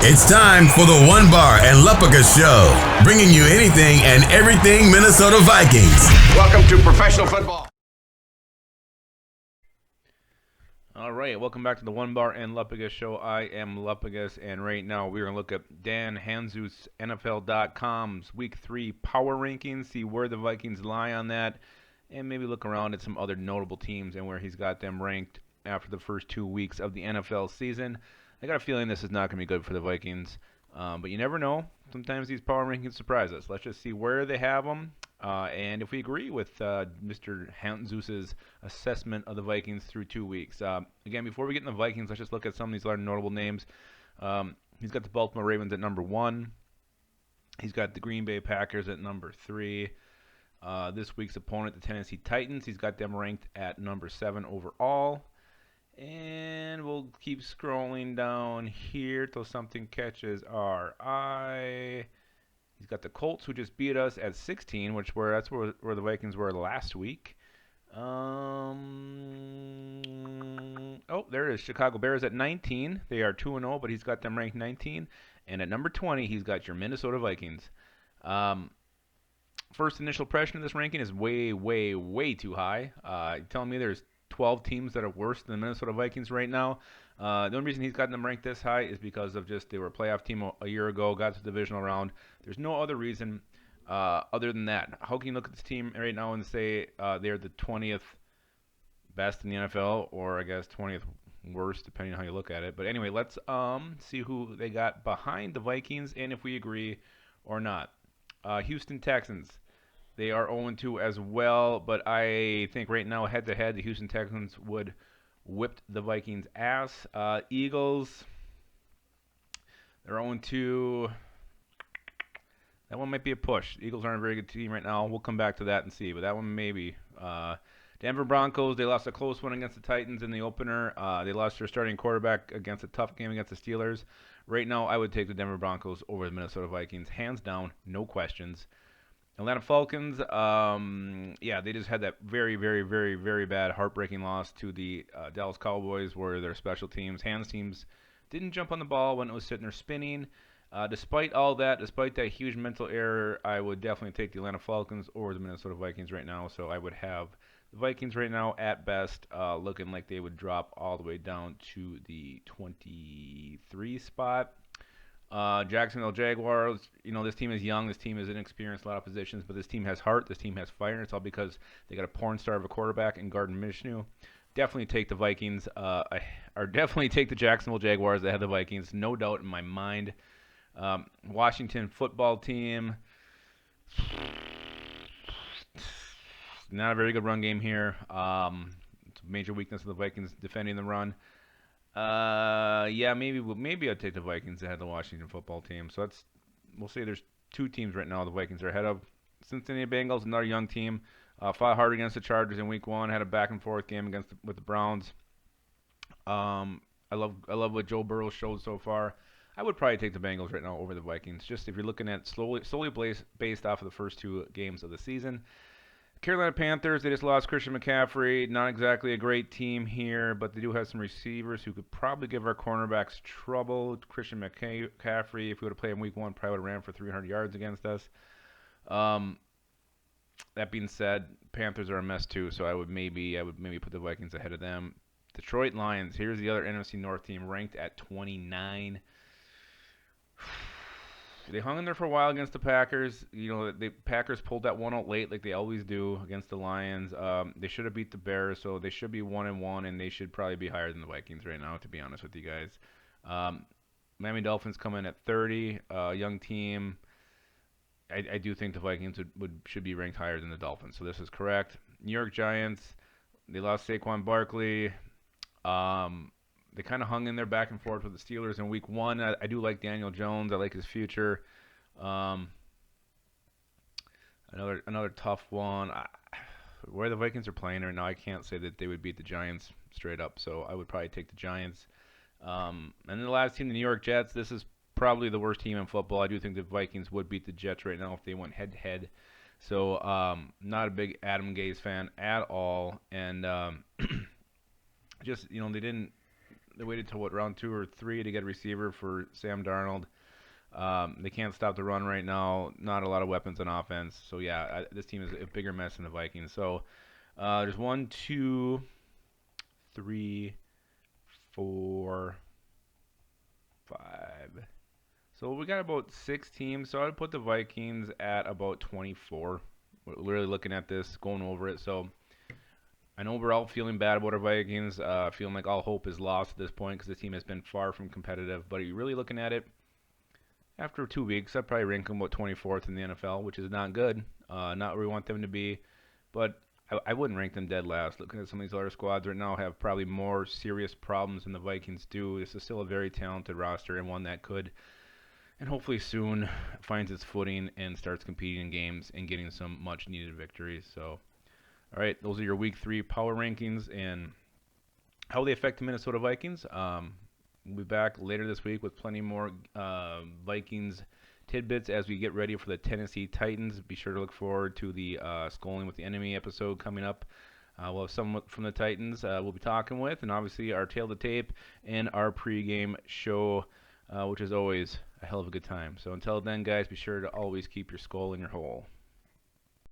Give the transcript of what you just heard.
It's time for the One Bar and Lupica Show, bringing you anything and everything Minnesota Vikings. Welcome to professional football. All right, welcome back to the One Bar and Lupica Show. I am Lupigas, and right now we're going to look at Dan Hanzus, NFL.com's Week 3 power rankings, see where the Vikings lie on that, and maybe look around at some other notable teams and where he's got them ranked after the first 2 weeks of the NFL season. I got a feeling this is not going to be good for the Vikings, but you never know. Sometimes these power rankings surprise us. Let's just see where they have them, and if we agree with Mr. Hantzus's assessment of the Vikings through 2 weeks. Again, before we get into the Vikings, let's just look at some of these other notable names. He's got the Baltimore Ravens at number 1. He's got the Green Bay Packers at number 3. This week's opponent, the Tennessee Titans, he's got them ranked at number 7 overall. And we'll keep scrolling down here till something catches our eye. He's got the Colts, who just beat us at 16, that's where the Vikings were last week. Oh, there it is. Chicago Bears at 19. They are 2-0, but he's got them ranked 19. And at number 20, he's got your Minnesota Vikings. First initial impression of this ranking is way, way, way too high. You're telling me there's 12 teams that are worse than the Minnesota Vikings right now. The only reason he's gotten them ranked this high is because of just they were a playoff team a year ago, got to the divisional round. There's no other reason other than that. How can you look at this team right now and say they're the 20th best in the NFL, or I guess 20th worst, depending on how you look at it. But anyway, let's see who they got behind the Vikings and if we agree or not. Houston Texans. They are 0-2 as well, but I think right now, head-to-head, the Houston Texans would whip the Vikings' ass. Eagles, they're 0-2. That one might be a push. Eagles aren't a very good team right now. We'll come back to that and see, but that one maybe. Denver Broncos, they lost a close one against the Titans in the opener. They lost their starting quarterback against a tough game against the Steelers. Right now, I would take the Denver Broncos over the Minnesota Vikings, hands down, no questions. Atlanta Falcons, they just had that very, very, very, very bad heartbreaking loss to the Dallas Cowboys, where their special teams, hands teams, didn't jump on the ball when it was sitting there spinning. Despite all that, despite that huge mental error, I would definitely take the Atlanta Falcons over the Minnesota Vikings right now. So I would have the Vikings right now at best looking like they would drop all the way down to the 23 spot. Jacksonville Jaguars, this team is young, this team is inexperienced in a lot of positions, but this team has heart, this team has fire, and it's all because they got a porn star of a quarterback in Gardner Minshew. Definitely take the Vikings, or definitely take the Jacksonville Jaguars ahead of the Vikings, no doubt in my mind. Washington football team, not a very good run game here. It's a major weakness of the Vikings defending the run. Maybe I'd take the Vikings ahead of the Washington football team. So we'll say there's 2 teams right now the Vikings are ahead of. Cincinnati Bengals, another young team, fought hard against the Chargers in Week 1, had a back and forth game with the Browns. I love what Joe Burrow showed so far. I would probably take the Bengals right now over the Vikings, just if you're looking at solely based off of the first 2 games of the season. Carolina Panthers, they just lost Christian McCaffrey. Not exactly a great team here, but they do have some receivers who could probably give our cornerbacks trouble. Christian McCaffrey, if we would have played him Week 1, probably would have ran for 300 yards against us. That being said, Panthers are a mess too, so I would maybe put the Vikings ahead of them. Detroit Lions, here's the other NFC North team ranked at 29. They hung in there for a while against the Packers. The Packers pulled that one out late like they always do against the Lions. They should have beat the Bears, so they should be 1-1, and they should probably be higher than the Vikings right now, to be honest with you guys. Miami Dolphins come in at 30, young team. I do think the Vikings should be ranked higher than the Dolphins, so this is correct. New York Giants, they lost Saquon Barkley. They kind of hung in there back and forth with the Steelers in Week 1. I do like Daniel Jones. I like his future. Another tough one. Where the Vikings are playing right now, I can't say that they would beat the Giants straight up. So I would probably take the Giants. And then the last team, the New York Jets. This is probably the worst team in football. I do think the Vikings would beat the Jets right now if they went head-to-head. So not a big Adam Gase fan at all. And just, they didn't They waited till round 2 or 3 to get a receiver for Sam Darnold. They can't stop the run right now. Not a lot of weapons on offense. So yeah, this team is a bigger mess than the Vikings. So there's 1, 2, 3, 4, 5. So we got about 6 teams. So I'd put the Vikings at about 24. We're really looking at this, going over it. So I know we're all feeling bad about our Vikings, feeling like all hope is lost at this point because the team has been far from competitive. But you're really looking at it, after 2 weeks, I'd probably rank them about 24th in the NFL, which is not good, not where we want them to be. But I wouldn't rank them dead last. Looking at some of these other squads right now have probably more serious problems than the Vikings do. This is still a very talented roster and one that could, and hopefully soon, finds its footing and starts competing in games and getting some much-needed victories. So, all right, those are your Week 3 power rankings and how they affect the Minnesota Vikings. We'll be back later this week with plenty more Vikings tidbits as we get ready for the Tennessee Titans. Be sure to look forward to the Sculling with the Enemy episode coming up. We'll have someone from the Titans we'll be talking with, and obviously our Tail to Tape and our pregame show, which is always a hell of a good time. So until then, guys, be sure to always keep your skull in your hole.